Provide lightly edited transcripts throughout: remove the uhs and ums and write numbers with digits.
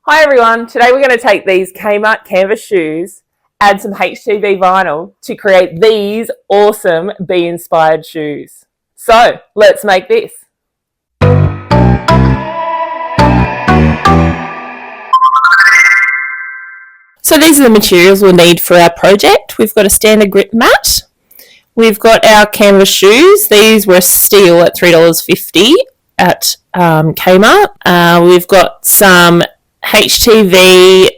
Hi everyone, today we're going to take these Kmart canvas shoes, add some HTV vinyl to create these awesome bee-inspired shoes. So, let's make this. So these are the materials we'll need for our project. We've got a standard grip mat. We've got our canvas shoes. These were steel at $3.50 at Kmart. We've got some HTV,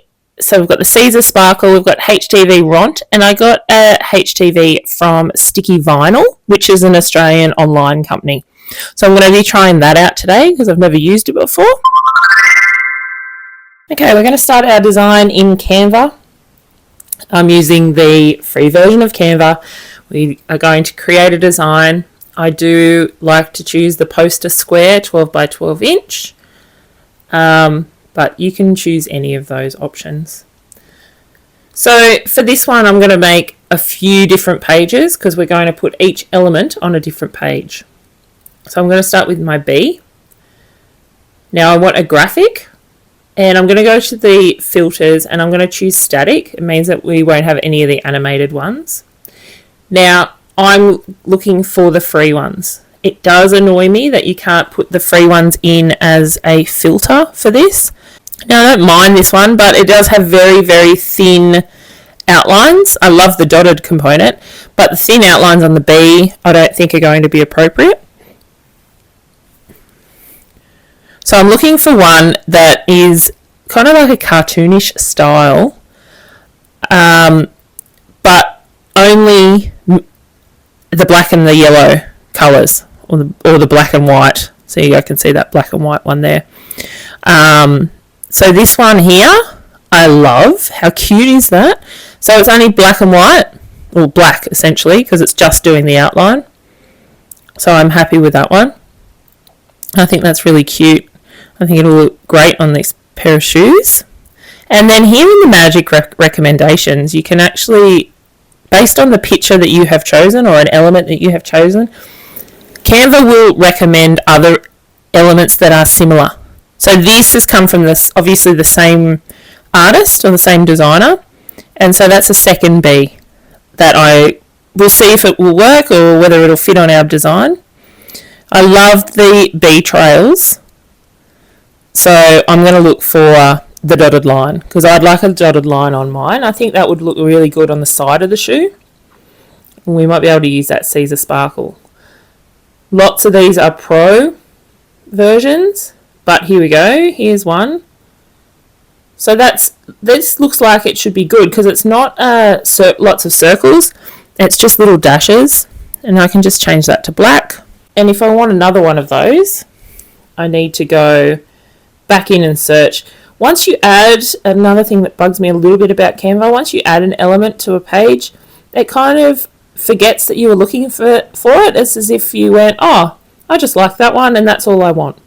so we've got the Siser Sparkle, we've got HTV Ront, and I got a HTV from Sticky Vinyl, which is an Australian online company. So I'm going to be trying that out today because I've never used it before. Okay, we're going to start our design in Canva. I'm using the free version of Canva. We are going to create a design. I do like to choose the poster square 12 by 12 inch. But you can choose any of those options. So for this one, I'm going to make a few different pages because we're going to put each element on a different page. So I'm going to start with my bee. Now I want a graphic, and I'm going to go to the filters and I'm going to choose static. It means that we won't have any of the animated ones. Now I'm looking for the free ones. It does annoy me that you can't put the free ones in as a filter for this. Now I don't mind this one, but it does have very, very thin outlines. I love the dotted component, but the thin outlines on the bee I don't think are going to be appropriate. So I'm looking for one that is kind of like a cartoonish style, but only the black and the yellow colours, or the black and white. So you can see that black and white one there. So this one here, I love. How cute is that? So it's only black and white, or black essentially, because it's just doing the outline. So I'm happy with that one. I think that's really cute. I think it'll look great on this pair of shoes. And then here in the magic recommendations, you can actually, based on the picture that you have chosen or an element that you have chosen, Canva will recommend other elements that are similar. So this has come from this, obviously the same artist or the same designer, and so that's a second bee that I will see if it will work or whether it'll fit on our design. I love the bee trails, so I'm going to look for the dotted line because I'd like a dotted line on mine. I think that would look really good on the side of the shoe. We might be able to use that Siser Sparkle. Lots of these are pro versions, but here we go. Here's one. So this looks like it should be good because it's not lots of circles. It's just little dashes, and I can just change that to black. And if I want another one of those, I need to go back in and search. Once you add, another thing that bugs me a little bit about Canva, once you add an element to a page, it kind of forgets that you were looking for it. It's as if you went, oh, I just like that one and that's all I want.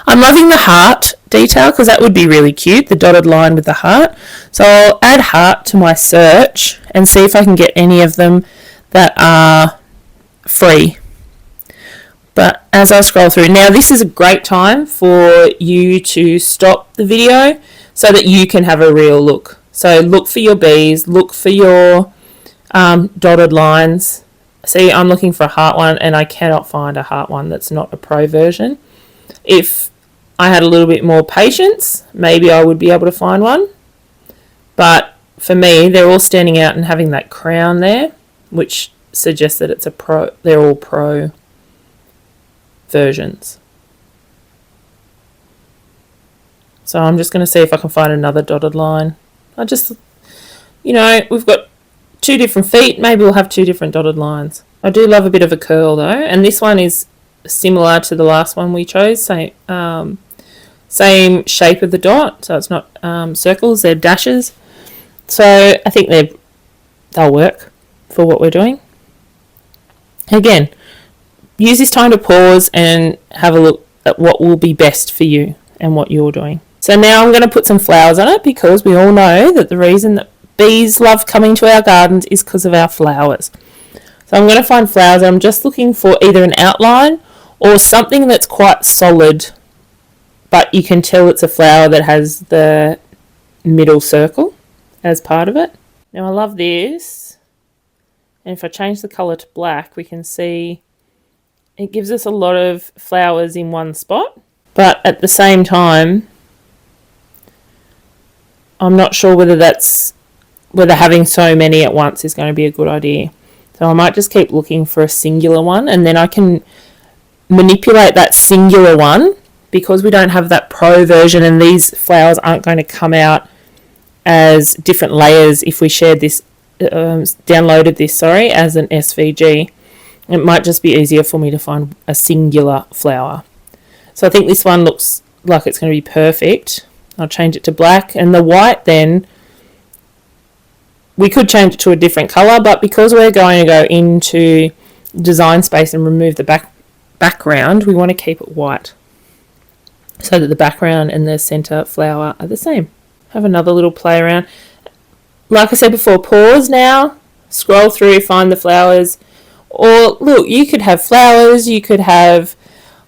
I'm loving the heart detail because that would be really cute, the dotted line with the heart. So I'll add heart to my search and see if I can get any of them that are free. But as I scroll through, now this is a great time for you to stop the video so that you can have a real look. So look for your bees, look for your dotted lines. See, I'm looking for a heart one and I cannot find a heart one that's not a pro version. If I had a little bit more patience, maybe I would be able to find one. But for me, they're all standing out and having that crown there, which suggests that it's a pro. They're all pro versions. So I'm just going to see if I can find another dotted line. We've got two different feet. Maybe we'll have two different dotted lines. I do love a bit of a curl though, and this one is similar to the last one we chose. Same shape of the dot, so it's not circles, they're dashes. So I think they'll work for what we're doing. Again, use this time to pause and have a look at what will be best for you and what you're doing. So now I'm going to put some flowers on it because we all know that the reason that bees love coming to our gardens is because of our flowers. So I'm going to find flowers. I'm just looking for either an outline or something that's quite solid but you can tell it's a flower that has the middle circle as part of it. Now I love this, and if I change the colour to black, we can see it gives us a lot of flowers in one spot, but at the same time I'm not sure whether having so many at once is going to be a good idea. So I might just keep looking for a singular one, and then I can manipulate that singular one, because we don't have that Pro version and these flowers aren't going to come out as different layers if we shared this, downloaded this, as an SVG. It might just be easier for me to find a singular flower. So I think this one looks like it's going to be perfect. I'll change it to black, and the white then, we could change it to a different colour, but because we're going to go into Design Space and remove the background, we want to keep it white so that the background and the centre flower are the same. Have another little play around. Like I said before, pause now, scroll through, find the flowers, or look, you could have flowers, you could have,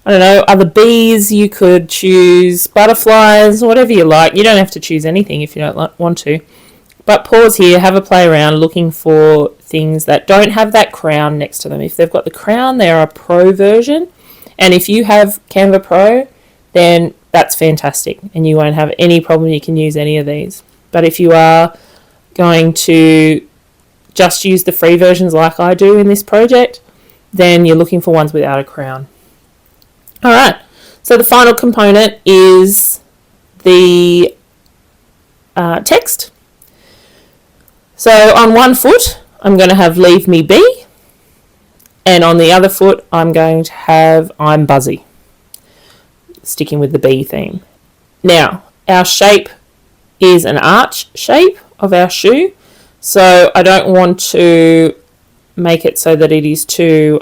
I don't know, other bees, you could choose butterflies, whatever you like. You don't have to choose anything if you don't want to. But pause here, have a play around looking for things that don't have that crown next to them. If they've got the crown, they're a Pro version. And if you have Canva Pro, then that's fantastic and you won't have any problem. You can use any of these. But if you are going to just use the free versions like I do in this project, then you're looking for ones without a crown. All right, so the final component is the text. So on one foot, I'm going to have Leave Me Be, and on the other foot, I'm going to have I'm Buzzy, sticking with the bee theme. Now, our shape is an arch shape of our shoe, so I don't want to make it so that it is too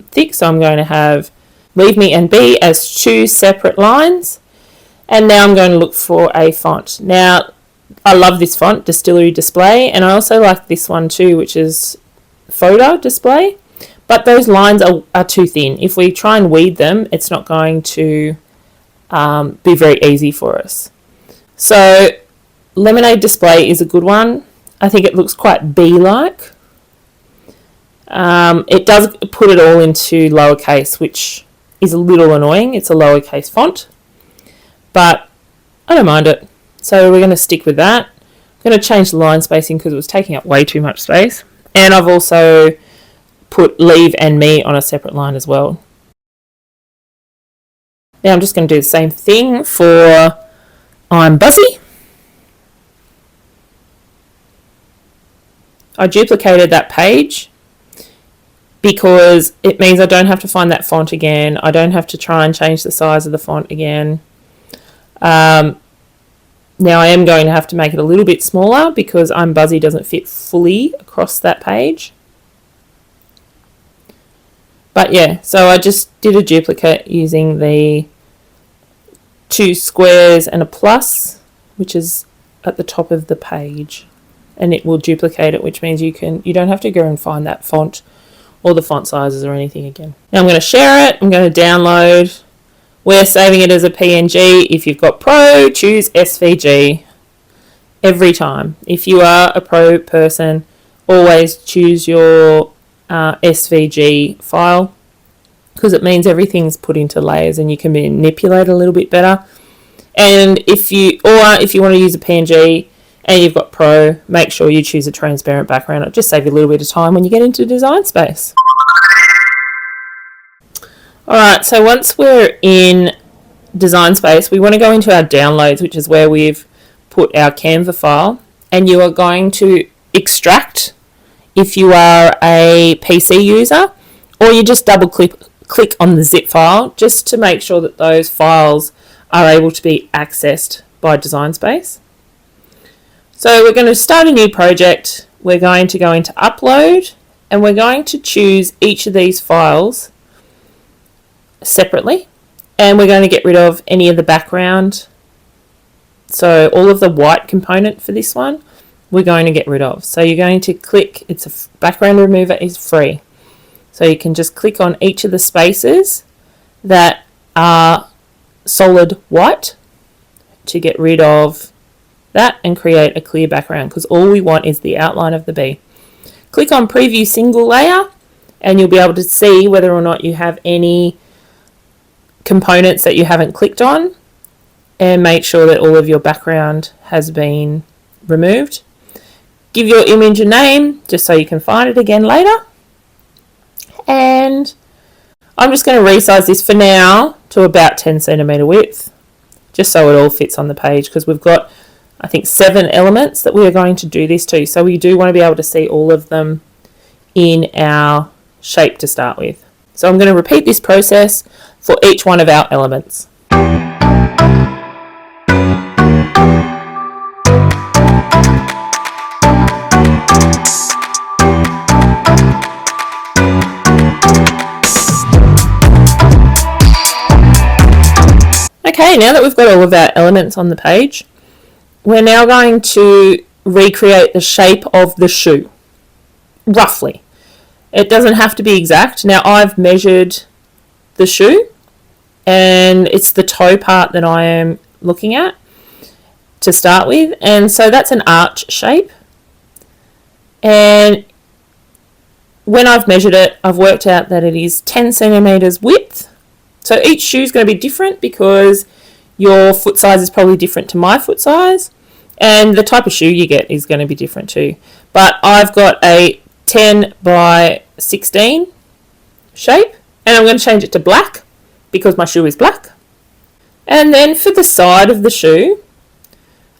thick, so I'm going to have Leave Me and Be as two separate lines, and now I'm going to look for a font. Now, I love this font, Distillery Display, and I also like this one too, which is Photo Display, but those lines are too thin. If we try and weed them, it's not going to be very easy for us. So Lemonade Display is a good one. I think it looks quite bee-like. It does put it all into lowercase, which is a little annoying. It's a lowercase font, but I don't mind it. So we're going to stick with that. I'm going to change the line spacing because it was taking up way too much space. And I've also put Leave and Me on a separate line as well. Now I'm just going to do the same thing for I'm Buzzy. I duplicated that page because it means I don't have to find that font again. I don't have to try and change the size of the font again. Now I am going to have to make it a little bit smaller because I'm Buzzy doesn't fit fully across that page. But yeah, so I just did a duplicate using the two squares and a plus, which is at the top of the page, and it will duplicate it, which means you don't have to go and find that font or the font sizes or anything again. Now I'm going to share it. I'm going to download. We're saving it as a PNG. If you've got Pro, choose SVG every time. If you are a Pro person, always choose your SVG file because it means everything's put into layers and you can manipulate a little bit better. And if you want to use a PNG and you've got Pro, make sure you choose a transparent background. It'll just save you a little bit of time when you get into Design Space. Alright, so once we're in Design Space, we want to go into our downloads, which is where we've put our Canva file, and you are going to extract if you are a PC user, or you just double click on the zip file just to make sure that those files are able to be accessed by Design Space. So we're going to start a new project. We're going to go into Upload, and we're going to choose each of these files separately, and we're going to get rid of any of the background. So all of the white component for this one we're going to get rid of. So you're going to click, it's a background remover is free, so you can just click on each of the spaces that are solid white to get rid of that and create a clear background, because all we want is the outline of the bee. Click on preview single layer and you'll be able to see whether or not you have any components that you haven't clicked on, and make sure that all of your background has been removed. Give your image a name just so you can find it again later. And I'm just going to resize this for now to about 10 centimeter width, just so it all fits on the page, because we've got, I think, 7 elements that we are going to do this to. So we do want to be able to see all of them in our shape to start with. So I'm going to repeat this process for each one of our elements. Okay, now that we've got all of our elements on the page, we're now going to recreate the shape of the shoe, roughly. It doesn't have to be exact. Now I've measured the shoe and it's the toe part that I am looking at to start with, and so that's an arch shape. And when I've measured it, I've worked out that it is 10 centimeters width. So each shoe is going to be different because your foot size is probably different to my foot size, and the type of shoe you get is going to be different too. But I've got a 10 by 16 shape, and I'm going to change it to black because my shoe is black. And then for the side of the shoe,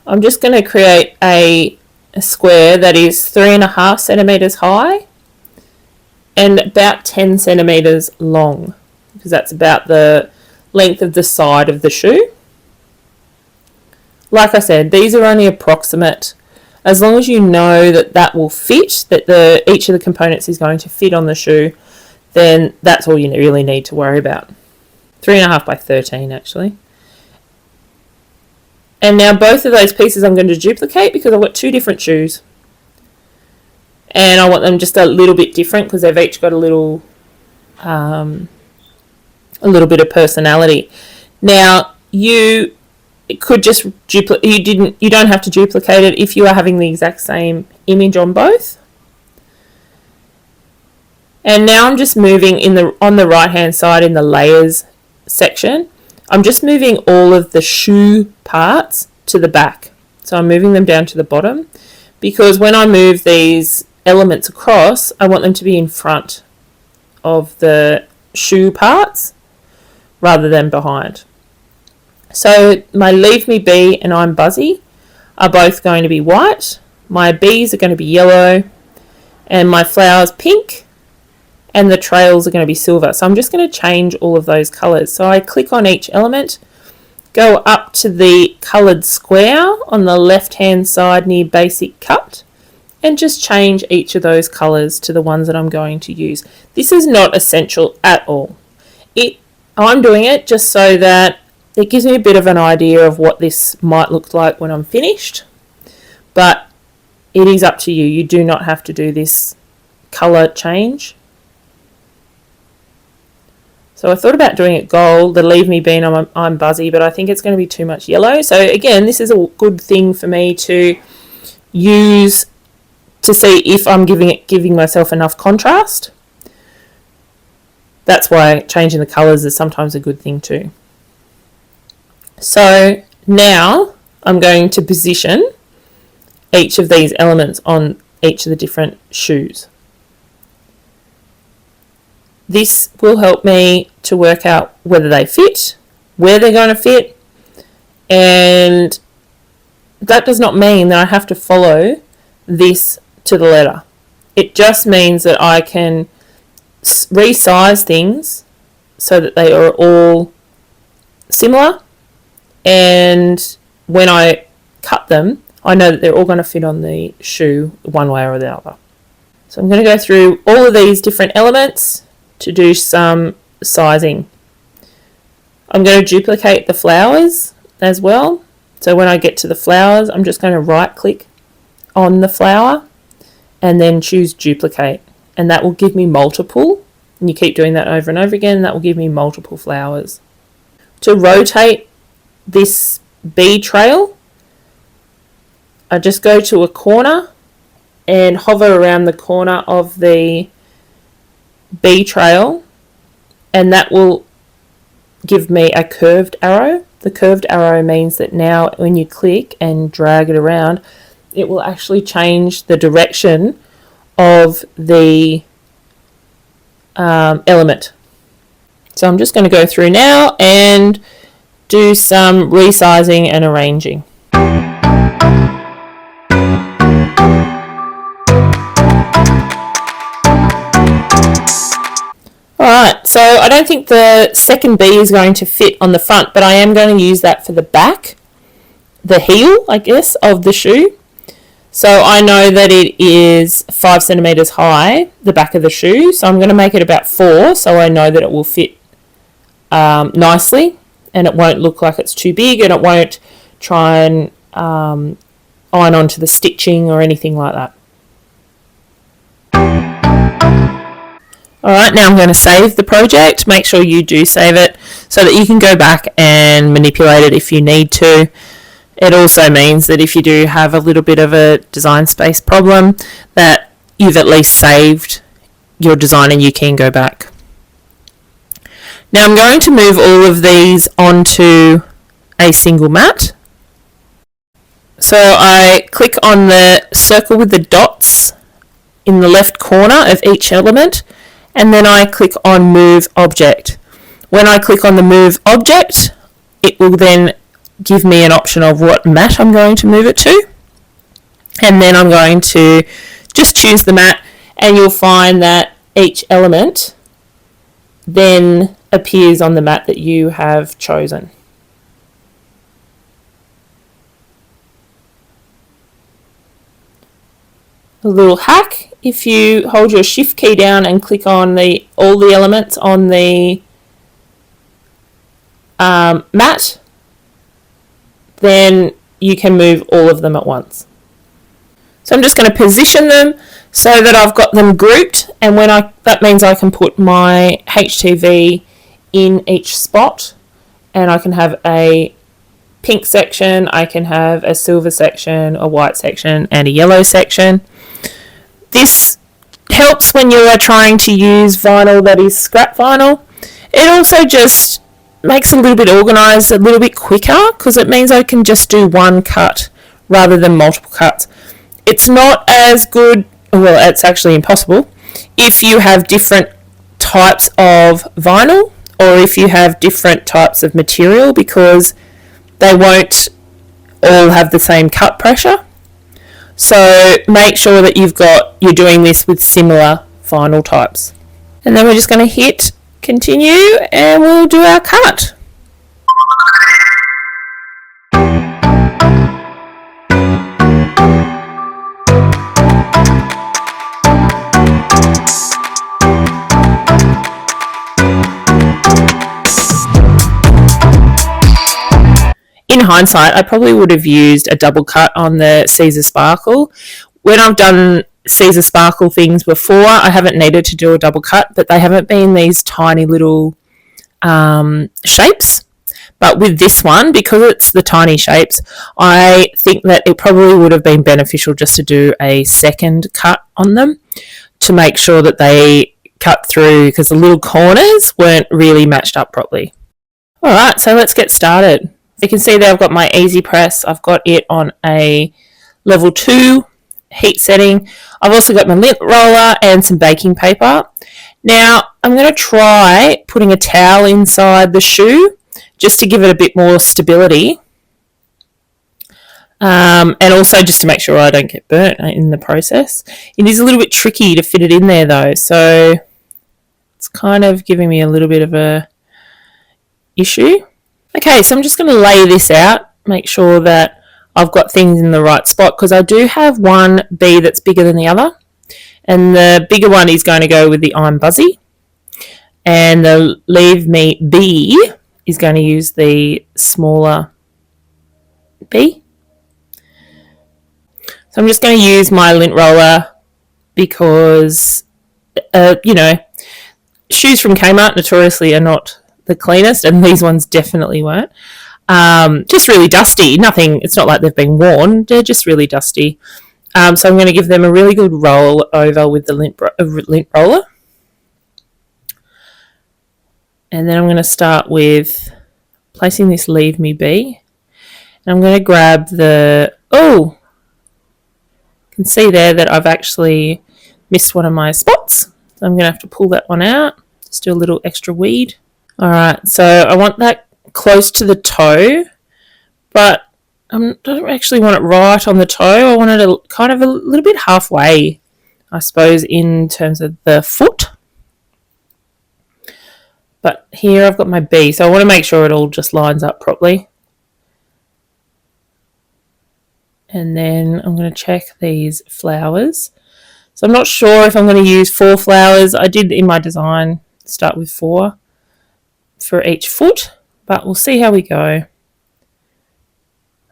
I'm just going to create a square that is 3.5 centimeters high and about 10 centimeters long, because that's about the length of the side of the shoe. Like I said, these are only approximate. As long as you know that that will fit, that each of the components is going to fit on the shoe, then that's all you really need to worry about. 3.5 by 13 actually. And now both of those pieces I'm going to duplicate because I've got 2 different shoes. And I want them just a little bit different because they've each got a little bit of personality. Now you could just duplicate. You don't have to duplicate it if you are having the exact same image on both. And now I'm just moving on the right hand side in the layers section. I'm just moving all of the shoe parts to the back. So I'm moving them down to the bottom because when I move these elements across, I want them to be in front of the shoe parts rather than behind. So my Leave Me Be and I'm Buzzy are both going to be white. My bees are going to be yellow and my flowers pink, and the trails are going to be silver. So I'm just going to change all of those colours. So I click on each element, go up to the coloured square on the left hand side near Basic Cut, and just change each of those colours to the ones that I'm going to use. This is not essential at all. I'm doing it just so that it gives me a bit of an idea of what this might look like when I'm finished, but it is up to you. You do not have to do this colour change. So I thought about doing it gold, the Leave Me Be and I'm Buzzy, but I think it's going to be too much yellow. So again, this is a good thing for me to use to see if I'm giving myself enough contrast. That's why changing the colours is sometimes a good thing too. So now I'm going to position each of these elements on each of the different shoes. This will help me to work out whether they fit, where they're going to fit, and that does not mean that I have to follow this to the letter. It just means that I can resize things so that they are all similar, and when I cut them I know that they're all going to fit on the shoe one way or the other. So I'm going to go through all of these different elements to do some sizing. I'm going to duplicate the flowers as well. So when I get to the flowers, I'm just going to right click on the flower and then choose duplicate, and that will give me multiple, and you keep doing that over and over again, and that will give me multiple flowers. to rotate this bee trail, I just go to a corner and hover around the corner of the bee trail, and that will give me a curved arrow. The curved arrow means that now when you click and drag it around, it will actually change the direction of the element. So I'm just going to go through now and do some resizing and arranging. Alright, so I don't think the second bee is going to fit on the front, but I am going to use that for the back, the heel, I guess, of the shoe. So I know that it is 5 centimeters high, the back of the shoe, so I'm going to make it about 4, so I know that it will fit nicely, and it won't look like it's too big, and it won't try and iron onto the stitching or anything like that. Alright, now I'm going to save the project. Make sure you do save it so that you can go back and manipulate it if you need to. It also means that if you do have a little bit of a design space problem, that you've at least saved your design and you can go back. Now I'm going to move all of these onto a single mat. So I click on the circle with the dots in the left corner of each element, and then I click on Move Object. When I click on the Move Object, it will then give me an option of what mat I'm going to move it to. And then I'm going to just choose the mat, and you'll find that each element then appears on the mat that you have chosen. A little hack: if you hold your shift key down and click on all the elements on the mat, then you can move all of them at once. So I'm just going to position them so that I've got them grouped, and that means I can put my HTV in each spot, and I can have a pink section, I can have a silver section, a white section, and a yellow section. This helps when you are trying to use vinyl that is scrap vinyl. It also just makes it a little bit organised, a little bit quicker, because it means I can just do one cut rather than multiple cuts. It's not as good, well, it's actually impossible, if you have different types of vinyl or if you have different types of material, because they won't all have the same cut pressure. So make sure that you're doing this with similar vinyl types. And then we're just going to hit continue and we'll do our cut. In hindsight, I probably would have used a double cut on the Siser Sparkle. When I've done Siser Sparkle things before, I haven't needed to do a double cut, but they haven't been these tiny little shapes. But with this one, because it's the tiny shapes, I think that it probably would have been beneficial just to do a second cut on them to make sure that they cut through, because the little corners weren't really matched up properly. Alright, so let's get started. You can see that I've got my easy press. I've got it on a level 2 heat setting. I've also got my lint roller and some baking paper. Now I'm going to try putting a towel inside the shoe just to give it a bit more stability, and also just to make sure I don't get burnt in the process. It is a little bit tricky to fit it in there though, so it's kind of giving me a little bit of a issue. Okay, so I'm just going to lay this out, make sure that I've got things in the right spot, because I do have one bee that's bigger than the other, and the bigger one is going to go with the I'm Buzzy, and the Leave Me Bee is going to use the smaller bee. So I'm just going to use my lint roller because, shoes from Kmart notoriously are not the cleanest, and these ones definitely weren't. Just really dusty. Nothing. It's not like they've been worn. They're just really dusty. So I'm going to give them a really good roll over with the lint roller. And then I'm going to start with placing this Leave Me Be. And I'm going to grab the... Oh! You can see there that I've actually missed one of my spots. So I'm going to have to pull that one out. Just do a little extra weed. Alright, so I want that close to the toe. But I don't actually want it right on the toe. I want it kind of a little bit halfway, I suppose, in terms of the foot. But here I've got my B, so I want to make sure it all just lines up properly. And then I'm going to check these flowers. So I'm not sure if I'm going to use 4 flowers. I did in my design start with 4 for each foot, but we'll see how we go.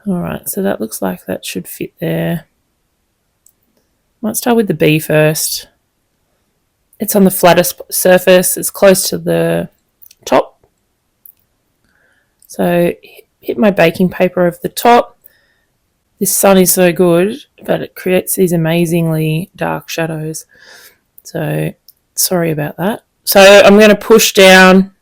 Alright, so that looks like that should fit there. Might start with the B first. It's on the flattest surface. It's close to the top. So hit my baking paper over the top. This sun is so good, but it creates these amazingly dark shadows. So sorry about that. So I'm going to push down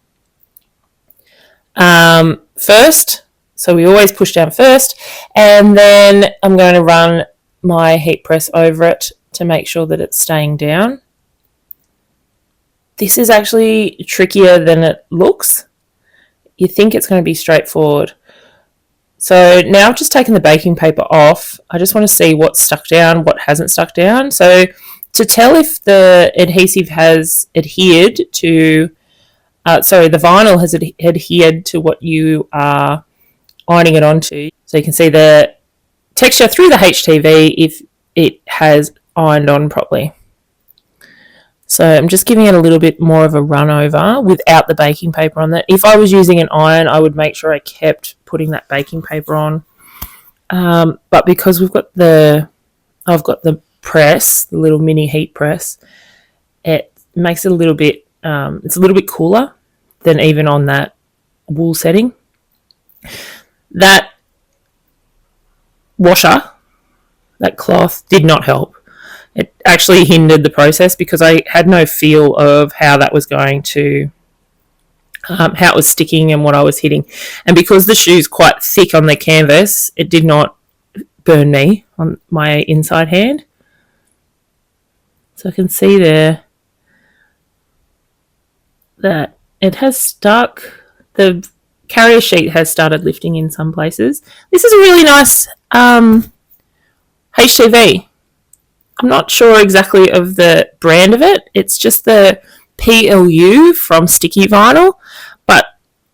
first. So we always push down first, and then I'm going to run my heat press over it to make sure that it's staying down. This is actually trickier than it looks. You think it's going to be straightforward. So now I've just taken the baking paper off. I just want to see what's stuck down, what hasn't stuck down. So to tell if the adhesive has adhered to, the vinyl has adhered to what you are ironing it onto. So you can see the texture through the HTV if it has ironed on properly. So I'm just giving it a little bit more of a run over without the baking paper on that. If I was using an iron, I would make sure I kept putting that baking paper on. But because I've got the press, the little mini heat press, it makes it a little bit, it's a little bit cooler than even on that wool setting. That washer, that cloth, did not help. It actually hindered the process because I had no feel of how that was going to, how it was sticking and what I was hitting. And because the shoe's quite thick on the canvas, it did not burn me on my inside hand. So I can see there that it has stuck. The carrier sheet has started lifting in some places. This is a really nice HTV. I'm not sure exactly of the brand of it. It's just the PLU from Sticky Vinyl.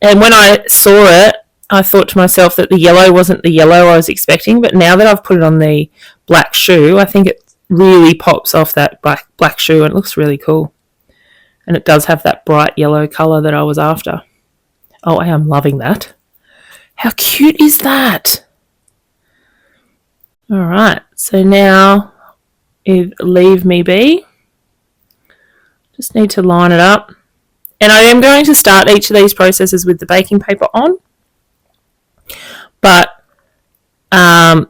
And when I saw it, I thought to myself that the yellow wasn't the yellow I was expecting. But now that I've put it on the black shoe, I think it really pops off that black shoe and it looks really cool. And it does have that bright yellow colour that I was after. Oh, I am loving that. How cute is that? All right, so now Leave Me Be. Just need to line it up. And I am going to start each of these processes with the baking paper on. But I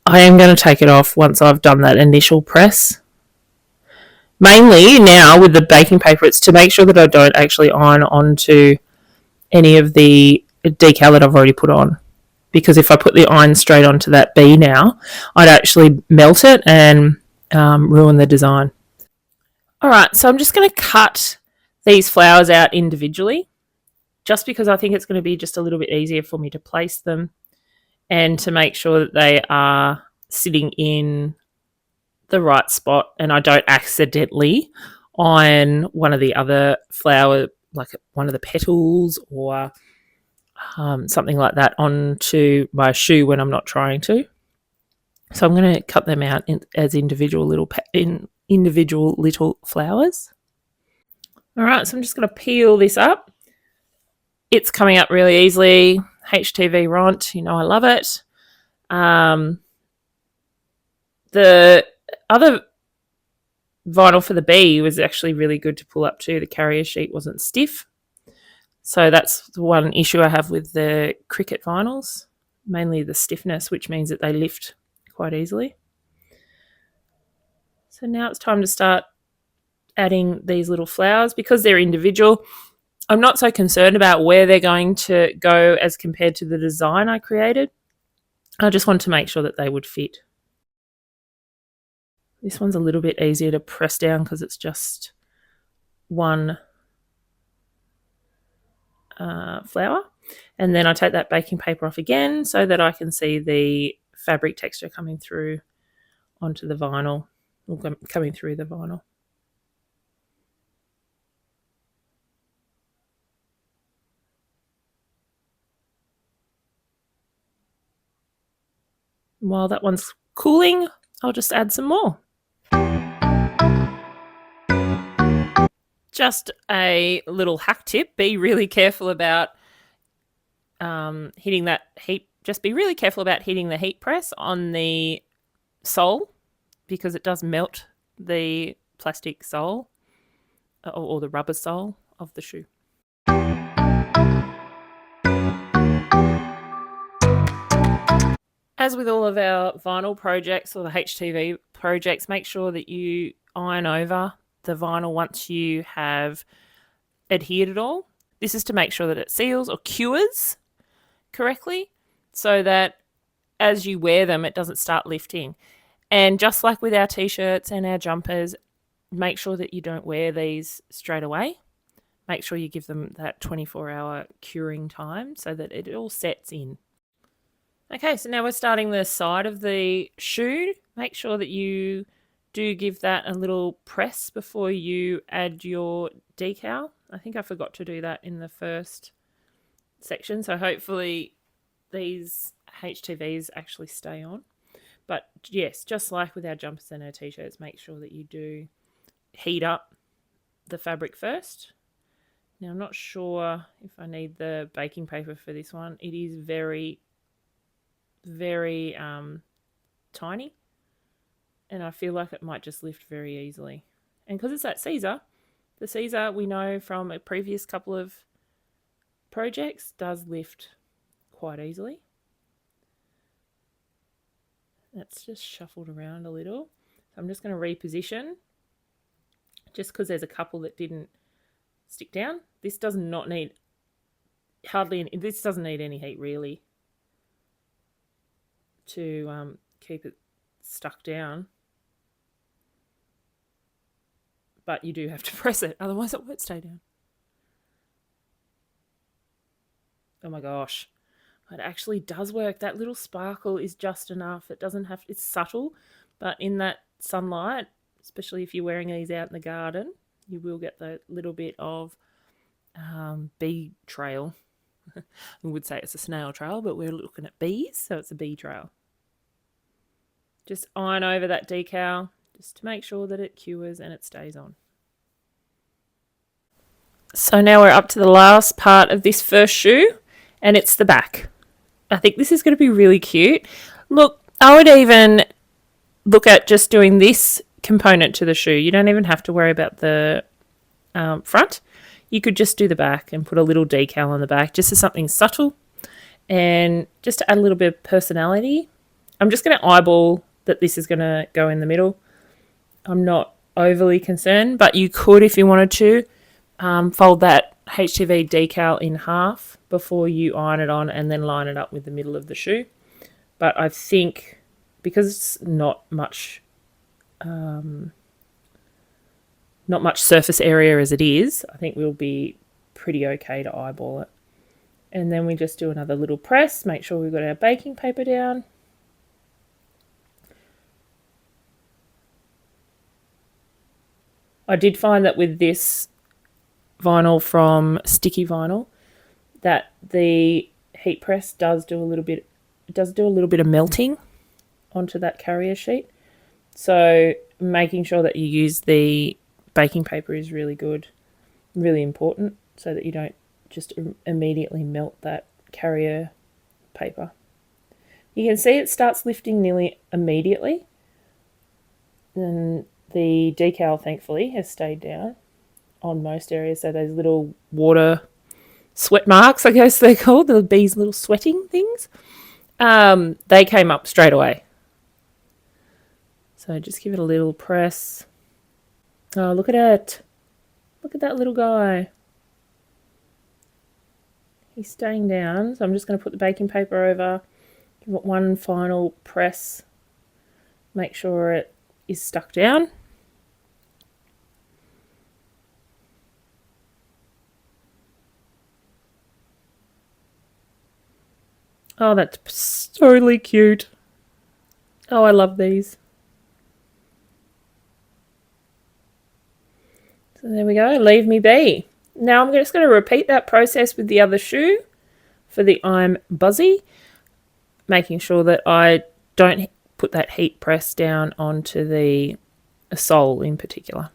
am going to take it off once I've done that initial press. Mainly now with the baking paper, it's to make sure that I don't actually iron onto any of the decal that I've already put on. Because if I put the iron straight onto that B now, I'd actually melt it and ruin the design. Alright, so I'm just going to cut these flowers out individually, just because I think it's going to be just a little bit easier for me to place them and to make sure that they are sitting in the right spot and I don't accidentally iron one of the other flower, like one of the petals or something like that onto my shoe when I'm not trying to. So I'm going to cut them out as individual little flowers. All right, so I'm just going to peel this up. It's coming up really easily. HTV Ront, you know I love it. The other vinyl for the B was actually really good to pull up too. The carrier sheet wasn't stiff. So that's the one issue I have with the Cricut vinyls, mainly the stiffness, which means that they lift quite easily. So now it's time to start adding these little flowers. Because they're individual, I'm not so concerned about where they're going to go as compared to the design I created. I just wanted to make sure that they would fit. This one's a little bit easier to press down because it's just one flower. And then I take that baking paper off again so that I can see the fabric texture coming through onto the vinyl, or coming through the vinyl. While that one's cooling, I'll just add some more. Just a little hack tip, be really careful about hitting that heat. Just be really careful about hitting the heat press on the sole, because it does melt the plastic sole or the rubber sole of the shoe. As with all of our vinyl projects or the HTV projects, make sure that you iron over the vinyl once you have adhered it all. This is to make sure that it seals or cures correctly, so that as you wear them, it doesn't start lifting. And just like with our t-shirts and our jumpers, make sure that you don't wear these straight away. Make sure you give them that 24-hour curing time so that it all sets in. Okay, so now we're starting the side of the shoe. Make sure that you do give that a little press before you add your decal. I think I forgot to do that in the first section, so hopefully these HTVs actually stay on. But yes, just like with our jumpers and our t-shirts, make sure that you do heat up the fabric first. Now, I'm not sure if I need the baking paper for this one. It is very, very tiny, and I feel like it might just lift very easily. And because it's that Siser, the Siser, we know from a previous couple of projects, does lift quite easily. That's just shuffled around a little. So I'm just going to reposition, just because there's a couple that didn't stick down. This does not need this doesn't need any heat really to keep it stuck down. But you do have to press it, otherwise it won't stay down. Oh my gosh. It actually does work. That little sparkle is just enough. It doesn't have, it's subtle, but in that sunlight, especially if you're wearing these out in the garden, you will get that little bit of bee trail. We would say it's a snail trail, but we're looking at bees, so it's a bee trail. Just iron over that decal just to make sure that it cures and it stays on. So now we're up to the last part of this first shoe, and it's the back. I think this is going to be really cute. Look, I would even look at just doing this component to the shoe. You don't even have to worry about the front. You could just do the back and put a little decal on the back, just as something subtle and just to add a little bit of personality. I'm just going to eyeball that this is going to go in the middle. I'm not overly concerned, but you could, if you wanted to, fold that HTV decal in half before you iron it on and then line it up with the middle of the shoe. But I think because it's not much surface area as it is, I think we'll be pretty okay to eyeball it. And then we just do another little press, make sure we've got our baking paper down. I did find that with this vinyl from Sticky Vinyl, that the heat press does do a little bit of melting onto that carrier sheet. So making sure that you use the baking paper is really good, really important, so that you don't just immediately melt that carrier paper. You can see it starts lifting nearly immediately, and the decal thankfully has stayed down on most areas, so those little water sweat marks, I guess they're called, the bees' little sweating things, they came up straight away. So just give it a little press. Oh, look at it. Look at that little guy. He's staying down. So I'm just going to put the baking paper over, give it one final press, make sure it is stuck down. Oh, that's totally cute. Oh, I love these. So there we go, leave me be. Now I'm just going to repeat that process with the other shoe for the I'm Buzzy, making sure that I don't put that heat press down onto the sole in particular.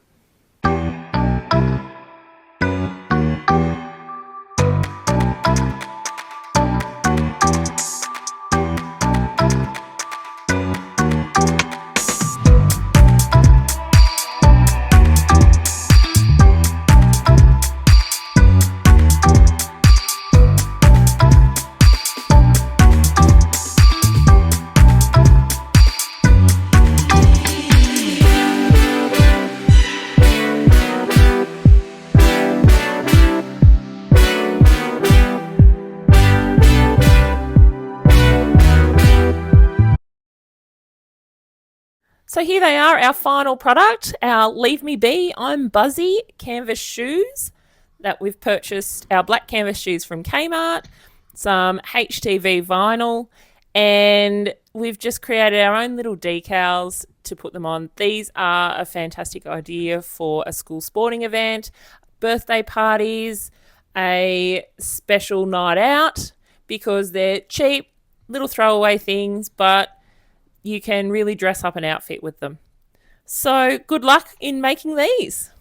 So here they are, our final product, our Leave Me Be, I'm Buzzy canvas shoes that we've purchased, our black canvas shoes from Kmart, some HTV vinyl, and we've just created our own little decals to put them on. These are a fantastic idea for a school sporting event, birthday parties, a special night out, because they're cheap, little throwaway things, but you can really dress up an outfit with them. So good luck in making these.